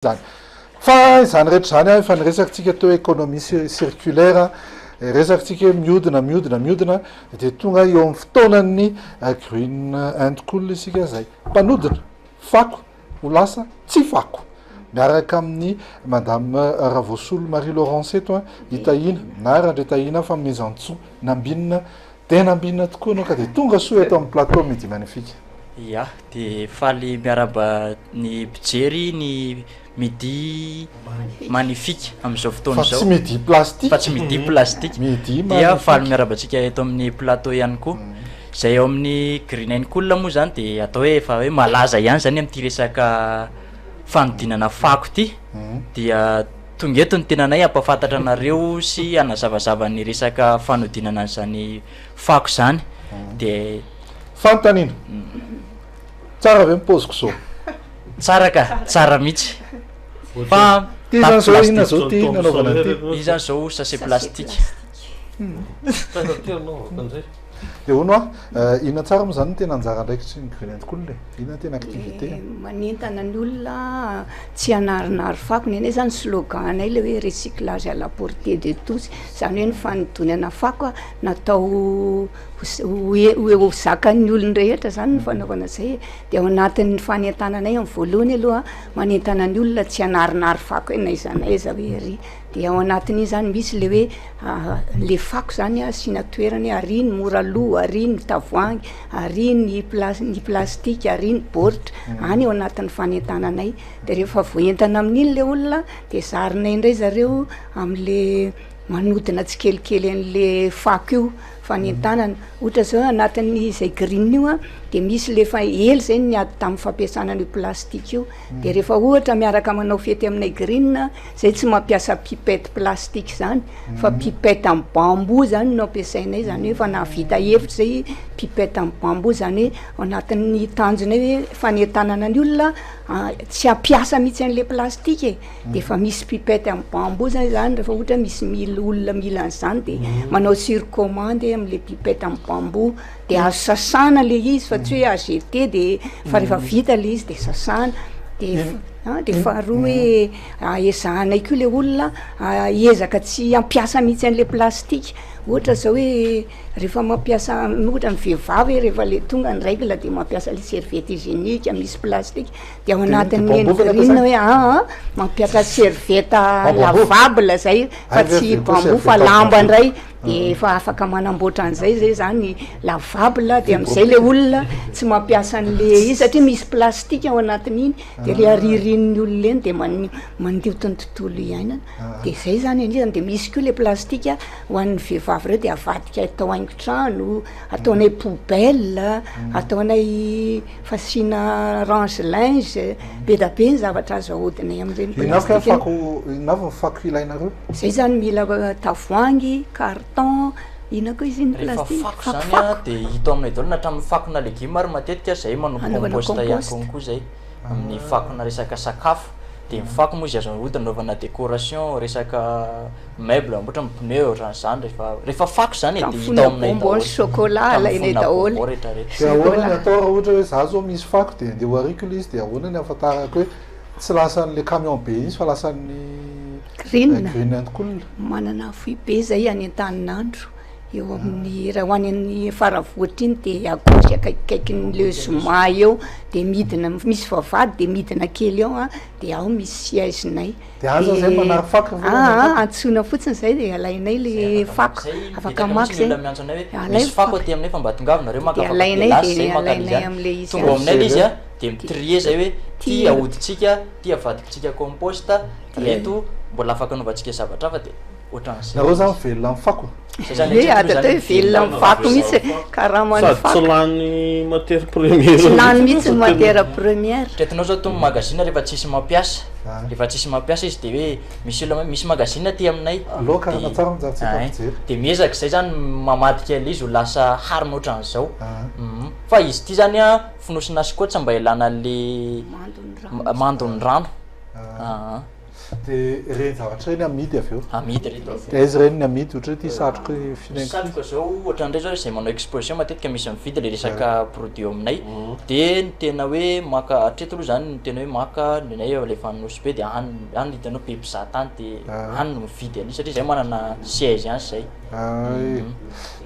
zany fa zany rehetra zany a fa nyresakytsika teo économie circulaire resakytsika hoe miodina de tonga eo amin'ny fotoanany green and cool isika zay mpanodina fako ho lasa tsy fako miaraka amin'ny madame Ravosolo Marie Laurence eto hitahina na randre tahina fa mezantso nambinina tena ambinina tokoa anao ka de tonga soa eto amin'ny plateau midi magnifique. Ya, de faly miaraba ny mpijery ny midi magnifique am'izao fotoana zao. Fa tsy midi plastique. Fa tsy midi plastique. Midi dia faly miarabantsika eto amin'ny plateau ihany koa. Zay eo amin'ny Green and Cool moa zany de atao hoe efa hoe malaza ihany zany amin'ty resaka fanodinana fako ty. Dia tonga eto ny tenanay ampafantatra anareo sy anazavazava ny resaka fanodinana zany fako zany. De fantanina. Tsara ve mipoziko zao? Tsara ka, tsara mihitsy. Fa izany zao ina zao ty nanaovana ty. Izany zao sachet plastique. De hono ina tsara moa zany tena anjara ndraikitry ny Green and Cool ina tena activité manentana ny olona tsy hanarinary fako nene zany slogan anay le hoe recyclage à la portée de tous zany hoe ny fanodonana fako natao hoe zakan'ny olona rehetra zany ny fanaovana zay de ao anatin'ny fanentananay amin'ny voalohany aloha manentana ny olona tsy hanarinary fako hoe naiza naiza hoe ry de ao anatin'iny zany misy le hoe le fako zany asina toerany ary ny mora loha ary ny tavoahangy ary ny plastique ary ny baoritra any ao anatin'ny fanentananay de rehefa voentana amin'iny le olona de zarinay indray zareo am'le manodina tsikelikely an'le fako io fanentanana ohatra zao anatin'ny zay green io de misy le fa ely zay niady tamin'ny fampiasana ny plastique io de rehefa ohatra miaraka manao fety aminay green zay tsy mampiasa pipette plastique zany fa pipette amin'ny bambou zany no ampiasainay zany hoe fa navita efitra zay pipette amin'ny bambou zany hoe anatin'ny tanjonay hoe fanentanana ny olona tsy ampiasa mihitsy an'le plastique de fa misy pipette amin'ny bambou zany rehefa ohatra misy olona mila an'izany de manao sur commande am'le pipette amin'ny bambou de azo sasana le izy fa tsy hoe azeté de fa rehefa vita le izy de sasana de faharoa hoe ezahanay koa le olona ezaka tsy ampiasa mihitsy an'le plastique ohatra zao hoe rehefa mampiasa ohatra ny vehivavy hoe rehefa le tonga ny règle de mampiasa le serviette hygiénique misy plastique de ao anatin'ny green hoe mampiasa serviette lavable zay fa tsy bambou fa lamba ndray de fa afaka manamboatra an'izay zay zany lavable de am'izay le olona tsy mampiasa an'le izy satria misy plastique ao anatin'iny de le aririn'ny olona eny de mandiotiny tontolo iainana de zay zany an'izany de misy koa le plastique ho an'ny vehivavy reo de avadika atao haingo trano ataonay poubelle ataonay fasina range linge be da be ny zavatra azo ahodinay am'ireny plastique inavy fako ilainareo zay zany mila tavoahangy carton ina koa izy iny plastique fako zany de hita aminay daholo na hatramin'ny fakona legioma ary matetika zay manompo composta ihany konko zay amin'ny fakona resaka sakafo de ny fako moa izy azo ahodina anaovana décoration resaka meuble ohatra ny pneu ohatran'izany rehefa fako zany de hita aminay daholo chocolat alainay daholo de ahoana ny atao raha ohatra hoe za zao misy fako de andeha hoariko le izy de ahoana ny ahafantarako hoe tsy lasan'le camion be izy fa lasan'ny Green and Cool manana foy be zay anentananandro eo amin'ny raha hoan'ny faravoatra iny de agosy akaikikaikin'le zoma eo de midina misy vavady de midina kely eo de ao misy siègenay de aza zay manary fako antsona fotsiny zay de alainay le fako afaka maky zay misy fako aty aminay fa mba tongavinareo maka alainay de alainay am'le izy tonga aminay le izy de mitrie zay hoe ty ahoditsika ty avadikitsika composta eto mbola afaka anaovantsika zavatra fa de ohatran'izay nareo zany velona amin'ny fako ada tao velona amin'ny fako mihitsy karaha man'ny fako tsy lany matière première tsy lany mihitsy matière première tretinao zao to magazine rehefa tsisy mampiasa rehefa tsisy mampiasa izy de hoe misy olona misy magazine aty aminay aloha karana tsara mijarytsika mijery de miezaka zay zany mamadika izy ho lasa harina ohatran'izao fa izy ty zany finosina azy koa tsy mba ilana le mandony rano de reny zavatra reny amidy avy eo amidy reto aizy reny ny amidy ohatra hoe ty satroka finaingo satroka zao ohatrandray zao zay manao exposition matetika misy mividy le resaka produit aminay de ny tena hoe maka atreto aloha zany ny tena hoe maka nenay lefa anosy be de any hitanao be mpizaha tany de any no mividy any satria zay manana siège any zay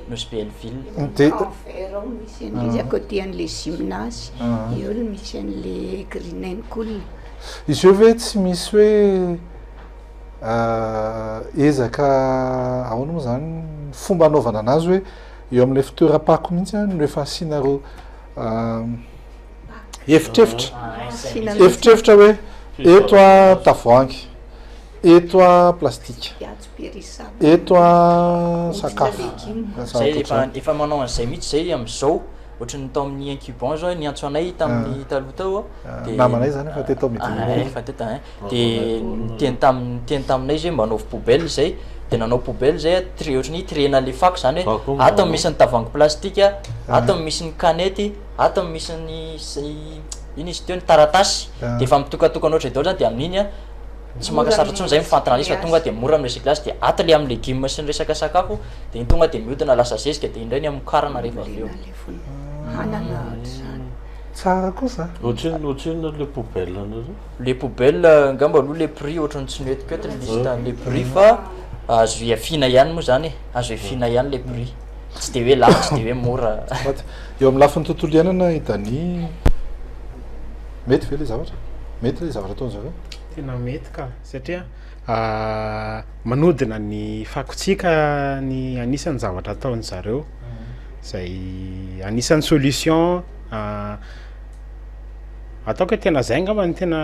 nosy be Elville de enfer ao misy an'izy à côté an'le gymnase eo no misy an'le Green and Cool izy eo ve tsy misy hoe ezaka ahoana moa zany fomba anaovana anazy hoe eo amin'le fitoeram-pako mihitsy no rehefa asianareo efitrefitra hoe eto a tavoahangy eto a plastique piatso périssable eto a sakafo zay efa manao an'izay mihitsy zay am'izao ohatrany tao amin'ny incubant zao niantso anay tamin'ny taloha tao de namanay zany efa teto mety efa teto de teny taminay zay mba anaovy poubelle zay de nanao poubelle zay ohatrany tirena le fako zany hoe ato misy ny tavoahangy plastique ato misy ny kanety ato misy ny iny izy teo ny taratasy de efa mitokatokana ohatry daholo zany de amin'iny tsy makasatra tsony zay mifantana izy fa tonga de mora amin'ny recyclage de ato le amin'ny légume sy ny resaka sakafo de iny tonga de mihodina lasa zezika de indray ny amokarana rehefa avy eo tsara kosa ohatriny le poubelle anareo le poubelle angamba aloha le prix ohatrany tsy noetiko eto lista le prix fa azo iafina ihany moa zany azo iafina ihany le prix tsy de hoe lafo tsy de hoe mora eo amin'ny lafin'ny tontolo iainana hitany mety ve le zavatra mety le zavatra ataony zareo tena mety ka satria manodina ny fakotsika ny anisan'ny zavatra ataony zareo zay anisan'ny solution ataoko hoe tena zay angamba ny tena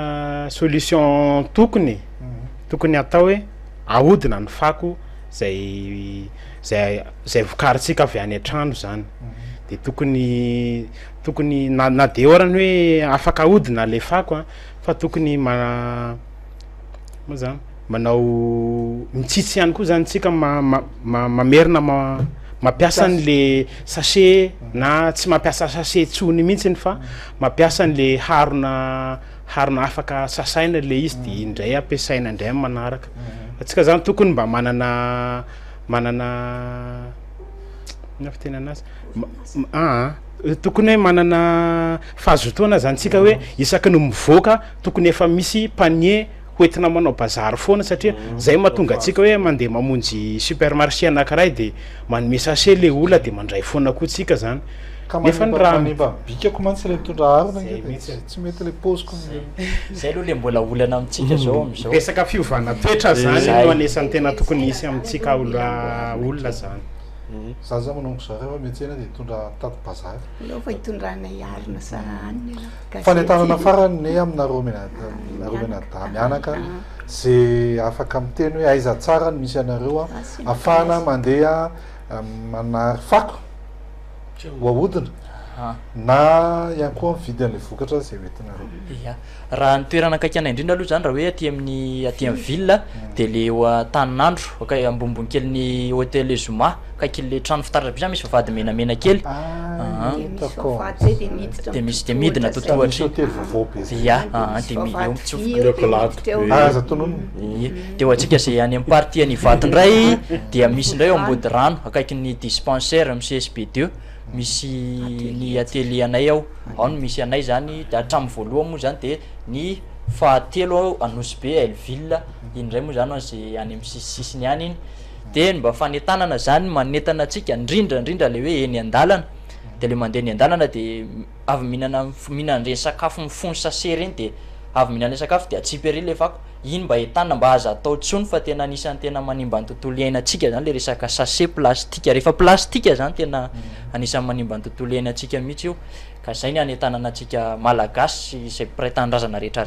solution tokony atao hoe ahodina ny fako zay vokaritsika avy any an-trano zany de tokony na de orany hoe afaka ahodina le fako fa tokony moa zany manao mitsitsy ihany koa zany tsika mamerina mampiasa an'le sachet na tsy mampiasa sachet tsony mihitsiny fa mampiasa an'le harona afaka sasaina le izy de indray ampiasaina indray amin'ny manaraka atsika zany tokony mba manana ina fitena anazy tokony hoe manana fahazotoana zany tsika hoe isaky no mivoaka tokony efa misy panier hoentina manao bazary foana satria zay mahatonga atsika hoe mandeha mamonjy supermarché anankiray de manome sachet le ola de mandray foana koa tsika zany nefa ny raha bikako mantsy le mitondra harina tsy mety le poziko zay aloha le mbola olana amitsika zao am'izao resaka fiovana toetra zany no anesan'ny tena tokony isy amitsika olona zany zany za manongo zareo metsena de hitondra tady bazary alofa hitondranay arina sahany fanentanana farany ne aminareo menada mianaka zay afaka miteny hoe aiza tsara ny misy anareo afahana mandeha manary fako hoahodina na ihany koa mividy an'le vokatra zay hoentinareo ia raha ny toerana kaikana indrindra aloha zany raha hoe aty amin'ny ville de le eo Taninandro aka ambombony kely ny hôtel Zuma kaikin'le trano fitaratra be zany misy vavahady menamena kely de misy de midina totohatry ia de aza tonony de ho atsika zay any amin'ny partie ny Vatondray dia misy ndray eo ambody rano akaikin'ny dispensaire amin'ny CSB2 misy ny atelier anay ao no misy anay zany de hatramy voalohany moa zany de ny fahatelo Anosy be Elville indray moa zany zay any amin'ny sisiny any iny de mba fanetanana zany manetana atsika indrindra le hoe eny an-dalana de le mandeha eny an-dalana de avy mihinana reny sakafo mifony sachet reny de avy mihinana sakafo de atsipy le fako iny mba entanana mba aza atao tsony fa tena anisan'ny tena manimba ny tontolo iainantsika zany le resaka sachet plastique rehefa plastique zany tena anisan'ny manimba ny tontolo iainantsika mihitsy io ka zay ny anetanana atsika malagasy zay mpiray tanindrazana rehetra